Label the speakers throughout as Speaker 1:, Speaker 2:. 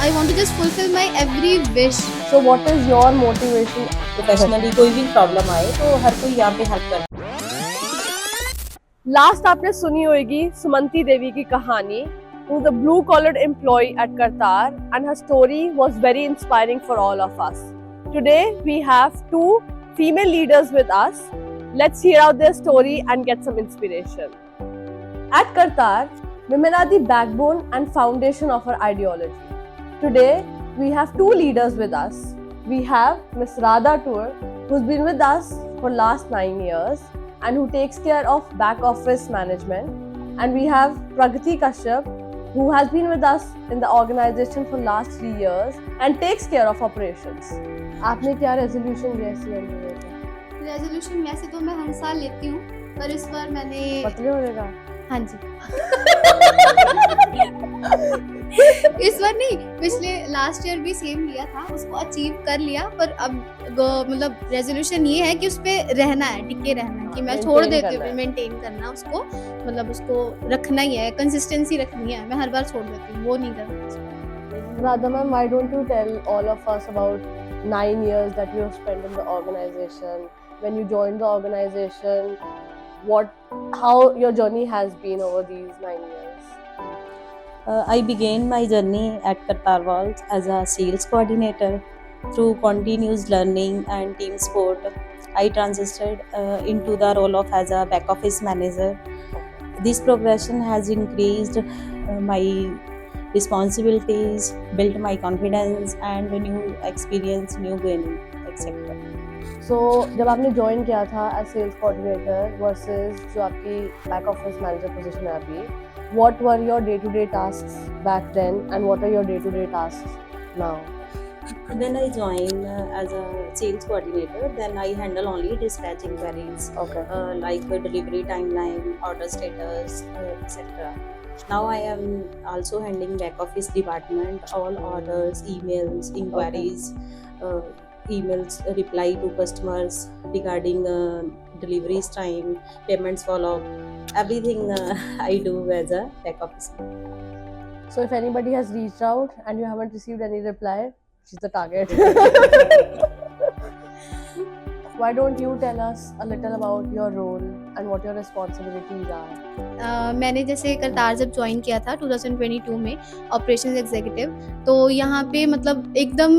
Speaker 1: I want to just fulfill my every wish.
Speaker 2: So what is your motivation?
Speaker 3: Professionally कोई भी problem आए तो हर कोई यहाँ पे हेल्प करता है।
Speaker 2: लास्ट आपने सुनी होगी सुमंती देवी की कहानी, who is a blue collared employee at Qatar, and her story was very inspiring for all of us. Today we have two female leaders with us. Let's hear out their story and get some inspiration. At Qatar, women are the backbone and foundation of our ideology. Today we have two leaders with us. We have Miss Radha Tour, who's been with us for last 9 years and who takes care of back office management. And we have Pragati Kashyap, who has been with us in the organization for last 3 years and takes care of operations. आपने क्या resolution लिया इस year में?
Speaker 1: Resolution वैसे तो मैं हर साल लेती हूँ, पर इस बार मैंने
Speaker 2: पतले होने का?
Speaker 1: हाँ जी इस बार नहीं, पिछले लास्ट ईयर भी सेम लिया था, उसको अचीव कर लिया। पर अब मतलब रेजोल्यूशन ये है कि उस पे रहना है, टिके रहना है, कि मैं छोड़ देती हूँ, मेंटेन करना उसको, मतलब उसको रखना ही है, कंसिस्टेंसी रखनी है। मैं हर बार छोड़ देती हूँ, वो नहीं करना।
Speaker 2: Radha ma'am, why don't you tell all of us about 9 years that you have spent in the organization? When you joined the organization, how your journey has been over these 9 years?
Speaker 3: I began my journey at Qatar Walls as a sales coordinator. Through continuous learning and team sport, I transited into the role of as a back office manager. This progression has increased my responsibilities, built my confidence, and new experience, new gaining, etc.
Speaker 2: So जब आपने join किया था as sales coordinator versus जो आपकी back office manager position है अभी, what were your day to day tasks back then and what are your day to day tasks now?
Speaker 3: When I joined as a sales coordinator, then I handle only dispatching queries,
Speaker 2: Okay.
Speaker 3: like delivery timeline, order status, etc. Now I am also handling back office department, all orders, emails, inquiries, emails reply to customers regarding deliveries time, payments follow up, everything I do as a back office.
Speaker 2: So if anybody has reached out and you haven't received any reply, she's the target. Why don't you tell us a little about your role and what your responsibilities are?
Speaker 1: मैंने जैसे करतार जब join किया था 2022 में operations executive, तो यहाँ पे मतलब एकदम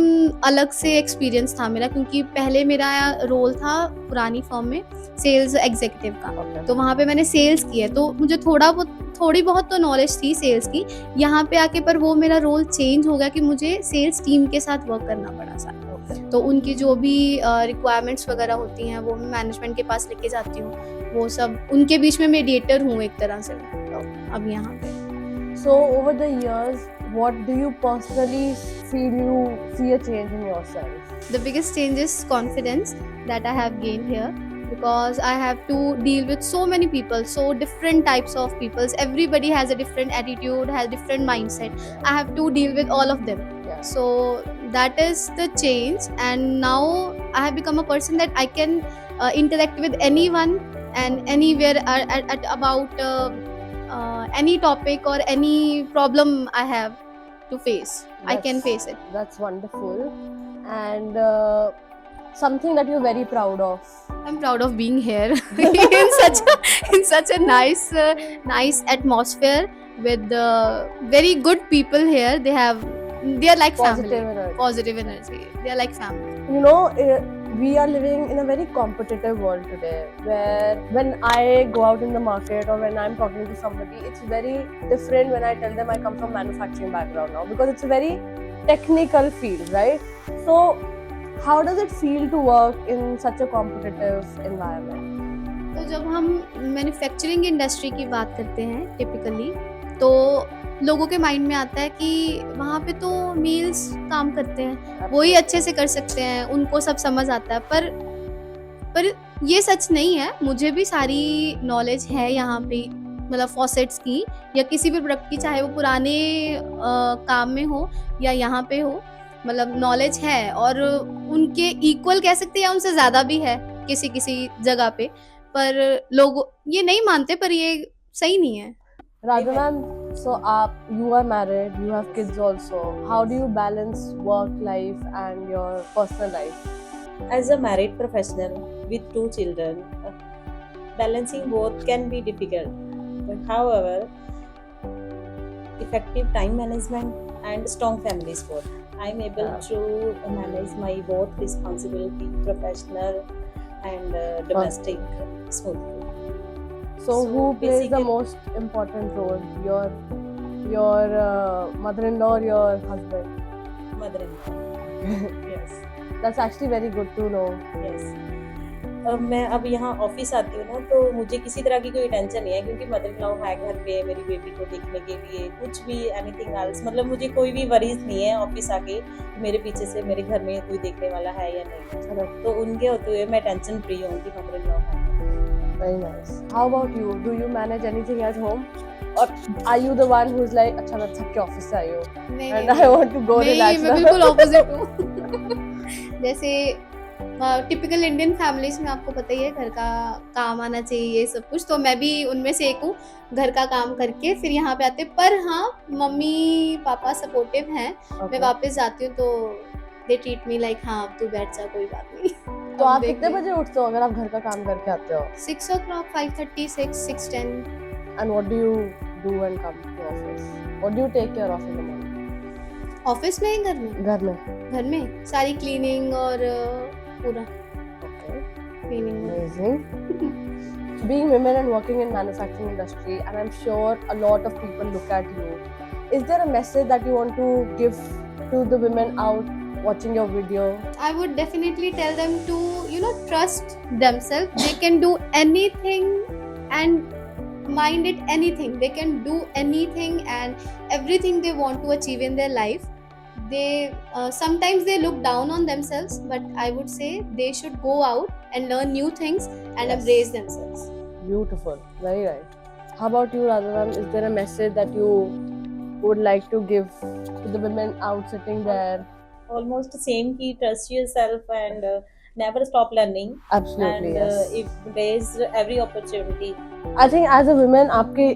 Speaker 1: अलग से एक्सपीरियंस था मेरा, क्योंकि पहले मेरा रोल था पुरानी फर्म में सेल्स एग्जीक्यूटिव का।
Speaker 2: Okay.
Speaker 1: तो वहाँ पे मैंने सेल्स किया, तो मुझे थोड़ी बहुत तो नॉलेज थी सेल्स की। यहाँ पे आके पर वो मेरा रोल चेंज हो गया कि मुझे सेल्स टीम के साथ वर्क करना पड़ा सा। तो उनकी जो भी रिक्वायरमेंट्स वगैरह होती हैं वो मैं मैनेजमेंट के पास लेके जाती हूँ, वो सब उनके बीच में मीडिएटर हूँ एक तरह से। तो अब यहाँ पे
Speaker 2: So over the years, what do you personally feel you see a change in yourself?
Speaker 1: the biggest change is confidence that I have gained here, because I have to deal with so many people, so different types of people. Everybody has a different attitude, has different mindset. I have to deal with all of them.
Speaker 2: Yeah.
Speaker 1: So that is the change, and now I have become a person that I can interact with anyone and anywhere at about any topic or any problem I have to face. I can face it.
Speaker 2: That's wonderful. And something that you're very proud of.
Speaker 1: I'm proud of being here in such a nice atmosphere with very good people here. They are like
Speaker 2: Positive
Speaker 1: family.
Speaker 2: energy.
Speaker 1: Positive energy. They are like family.
Speaker 2: You know, we are living in a very competitive world today, where when I go out in the market or when I'm talking to somebody, it's very different when I tell them I come from manufacturing background now, because it's a very technical field, right? So how does it feel to work in such a competitive environment?
Speaker 1: तो जब हम manufacturing industry की बात करते हैं typically, तो लोगों के माइंड में आता है कि वहाँ पे तो मेल्स काम करते हैं, वो ही अच्छे से कर सकते हैं, उनको सब समझ आता है। पर ये सच नहीं है। मुझे भी सारी नॉलेज है यहाँ पे, मतलब फॉसेट्स की या किसी भी प्रोडक्ट की, चाहे वो पुराने काम में हो या यहाँ पे हो, मतलब नॉलेज है, और उनके इक्वल कह सकते हैं या उनसे ज़्यादा भी है किसी किसी जगह पे। पर लोग ये नहीं मानते, पर ये सही नहीं है।
Speaker 2: Radha ma'am, So, you are married, you have kids also. How do you balance work life and your personal life?
Speaker 3: As a married professional with 2 children, balancing both can be difficult. But however, effective time management and strong family support, I'm able
Speaker 2: Yeah.
Speaker 3: to manage my both responsibility, professional and domestic smoothly.
Speaker 2: So,
Speaker 3: So
Speaker 2: who plays the
Speaker 3: basically-
Speaker 2: most important role? Your mother-in-law or your husband?
Speaker 3: Mother-in-law. Yes.
Speaker 2: That's actually very good to know.
Speaker 3: Yes. मैं अब यहाँ office आती हूँ ना, तो मुझे किसी तरह की कोई टेंशन नहीं है, क्योंकि मदर इन लॉ है घर पे मेरी बेबी को देखने के लिए, कुछ भी एनीथिंग एल्स, मतलब मुझे कोई भी वरीज नहीं है ऑफिस आके मेरे पीछे से मेरे घर में कोई देखने वाला है या नहीं है। तो उनके होते हुए मैं टेंशन फ्री हूँ कि मदर इन लॉ है।
Speaker 2: Very nice. How about you? Do you manage anything at home? Or are you the one who's like, अच्छा मैं थक के ऑफिस से आई हूँ
Speaker 1: नहीं
Speaker 2: and I want to go relax
Speaker 1: मैं
Speaker 2: now?
Speaker 1: बिल्कुल ऑपोजिट हूँ। जैसे टिपिकल इंडियन फैमिलीज में आपको पता ही है घर का काम आना चाहिए, ये सब कुछ, तो मैं भी उनमें से एक हूँ। घर का काम करके फिर यहाँ पे आते, पर हाँ मम्मी पापा सपोर्टिव हैं। मैं
Speaker 2: Okay.
Speaker 1: वापस जाती हूँ तो दे ट्रीट मी लाइक हाँ अब तू बैठ जा, कोई बात नहीं।
Speaker 2: तो आप
Speaker 1: देख
Speaker 2: कितने
Speaker 1: ले।
Speaker 2: बजे उठते हो अगर आप घर का काम करके आते हो?
Speaker 1: 6 o'clock, 5:30, 6:10।
Speaker 2: And what do you do when come to office? What do you take care of in the morning?
Speaker 1: Office में ही घर में?
Speaker 2: घर में.
Speaker 1: घर में सारी क्लीनिंग और पूरा
Speaker 2: Okay.
Speaker 1: Cleaning.
Speaker 2: Amazing. Being women and working in manufacturing industry, and I'm sure a lot of people look at you. Is there a message that you want to give to the women out watching your video?
Speaker 1: I would definitely tell them to, trust themselves. They can do anything and mind it anything. They can do anything and everything they want to achieve in their life. They sometimes they look down on themselves, but I would say they should go out and learn new things and
Speaker 2: Yes.
Speaker 1: embrace themselves.
Speaker 2: Beautiful. Very right. How about you, Radharam? Is there a message that you would like to give to the women out sitting there?
Speaker 3: Almost the same key, trust yourself and never stop learning,
Speaker 2: Absolutely,
Speaker 3: and
Speaker 2: yes.
Speaker 3: embrace every opportunity.
Speaker 2: I think as a woman, आपके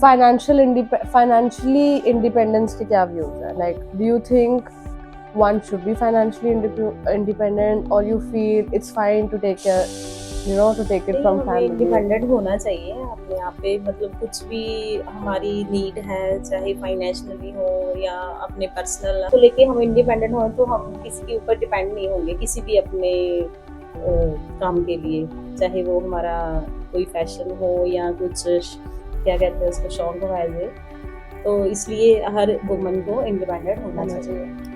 Speaker 2: financially independence के क्या views हैं? Like, do you think one should be financially independent, or you feel it's fine to take care, to take it from family?
Speaker 3: Independent होना चाहिए अपने आप पे, मतलब कुछ भी हमारी नीड है, चाहे फाइनेंशियली हो या अपने पर्सनल को लेके हम इंडिपेंडेंट हो, तो हम किसी के ऊपर डिपेंड नहीं होंगे किसी भी अपने काम के लिए, चाहे वो हमारा कोई फैशन हो या कुछ क्या कहते हैं उसको शौक हो ऐसे। तो इसलिए हर वुमन को इंडिपेंडेंट होना चाहिए।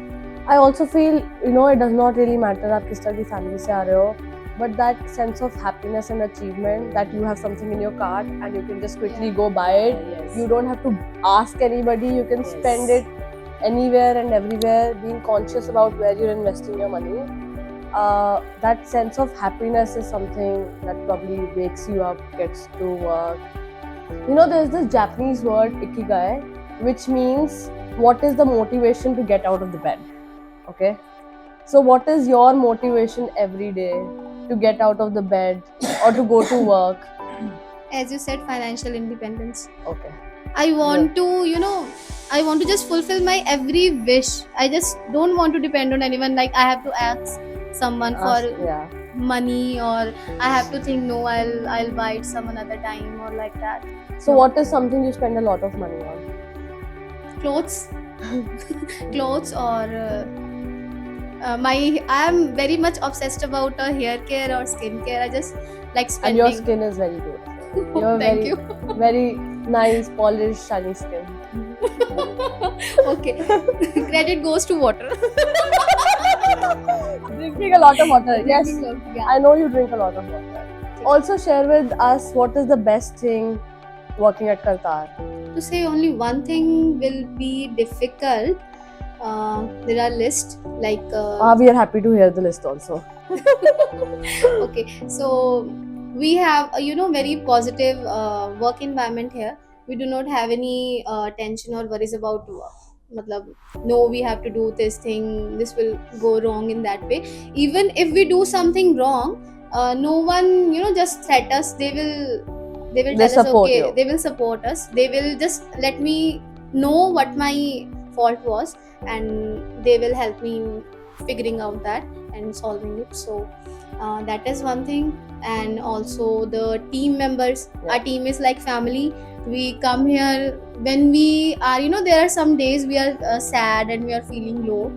Speaker 2: I also feel, it does not really matter आप किस तरह की family से आ रहे हो, but that sense of happiness and achievement that you have something in your cart and you can just quickly go buy it.
Speaker 3: Yes.
Speaker 2: You don't have to ask anybody. You can
Speaker 3: Yes.
Speaker 2: spend it anywhere and everywhere. Being conscious about where you're investing your money. That sense of happiness is something that probably wakes you up, gets to work. There's this Japanese word ikigai, which means what is the motivation to get out of the bed. Okay, so what is your motivation every day to get out of the bed or to go to work?
Speaker 1: As you said, financial independence.
Speaker 2: Okay.
Speaker 1: I want to, I want to just fulfill my every wish. I just don't want to depend on anyone. Like I have to ask someone for
Speaker 2: Yeah.
Speaker 1: money, or I have to think no, I'll buy it some another time, or like that.
Speaker 2: So what is something you spend a lot of money on?
Speaker 1: Clothes, clothes, or I am very much obsessed about hair care or skin care. I just like
Speaker 2: And
Speaker 1: spending.
Speaker 2: your skin is very good. You have
Speaker 1: Thank
Speaker 2: very,
Speaker 1: you.
Speaker 2: very nice, polished, shiny skin.
Speaker 1: Okay, credit goes to water.
Speaker 2: Drinking a lot of water. Yes,
Speaker 1: Yeah.
Speaker 2: I know you drink a lot of water. Also share with us what is the best thing working at Kartar.
Speaker 1: To say only one thing will be difficult. There are lists like
Speaker 2: We are happy to hear the list also.
Speaker 1: okay, so we have very positive work environment here. We do not have any tension or worries about matlab, no, we have to do this thing, this will go wrong in that way. Even if we do something wrong, no one just threat us. They will They will
Speaker 2: They
Speaker 1: tell us,
Speaker 2: support
Speaker 1: okay,
Speaker 2: you.
Speaker 1: they will support us. They will just let me know what my fault was, and they will help me in figuring out that and solving it. So that is one thing. And also the team members,
Speaker 2: Yeah.
Speaker 1: our team is like family. We come here when we are, you know, there are some days we are sad and we are feeling low.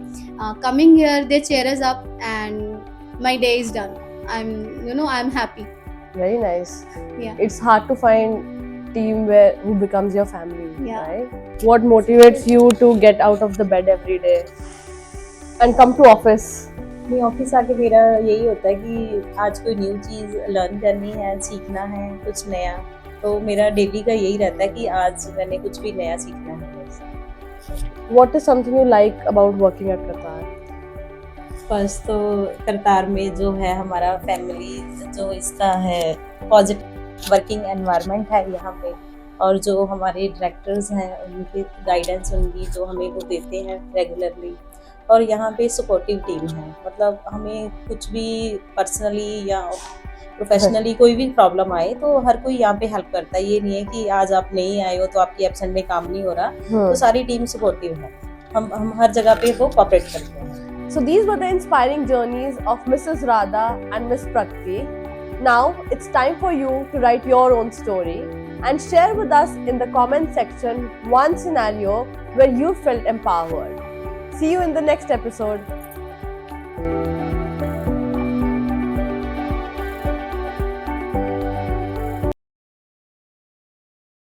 Speaker 1: Coming here, they cheer us up, and my day is done. I'm happy.
Speaker 2: Very nice.
Speaker 1: Yeah.
Speaker 2: It's hard to find team who becomes your family,
Speaker 1: Yeah.
Speaker 2: right? What motivates you to get out of the bed every day and come to office?
Speaker 3: नहीं, office आके मेरा यही होता है कि आज कोई new चीज़ learn करनी है, सीखना है कुछ नया। तो मेरा डेली का यही रहता है कि आज मैंने कुछ भी नया सीखना है बस।
Speaker 2: What is something you like about working at Qatar?
Speaker 3: First तो करतार में जो है हमारा फैमिली जो इसका है पॉजिटिव वर्किंग एनवायरनमेंट है यहाँ पे, और जो हमारे डायरेक्टर्स हैं उनकी गाइडेंस उनकी जो हमें वो देते हैं रेगुलरली, और यहाँ पे सपोर्टिव टीम है। मतलब हमें कुछ भी पर्सनली या प्रोफेशनली कोई भी प्रॉब्लम आए तो हर कोई यहाँ पे हेल्प करता है। ये नहीं है कि आज आप नहीं आए हो तो आपकी एब्सेंट में काम नहीं हो रहा, तो सारी टीम सपोर्टिव है। हम हर जगह पे वो कोऑपरेट करते हैं।
Speaker 2: So these were the inspiring journeys of Mrs. Radha and Miss Prakriti. Now it's time for you to write your own story and share with us in the comment section one scenario where you felt empowered. See you in the next episode.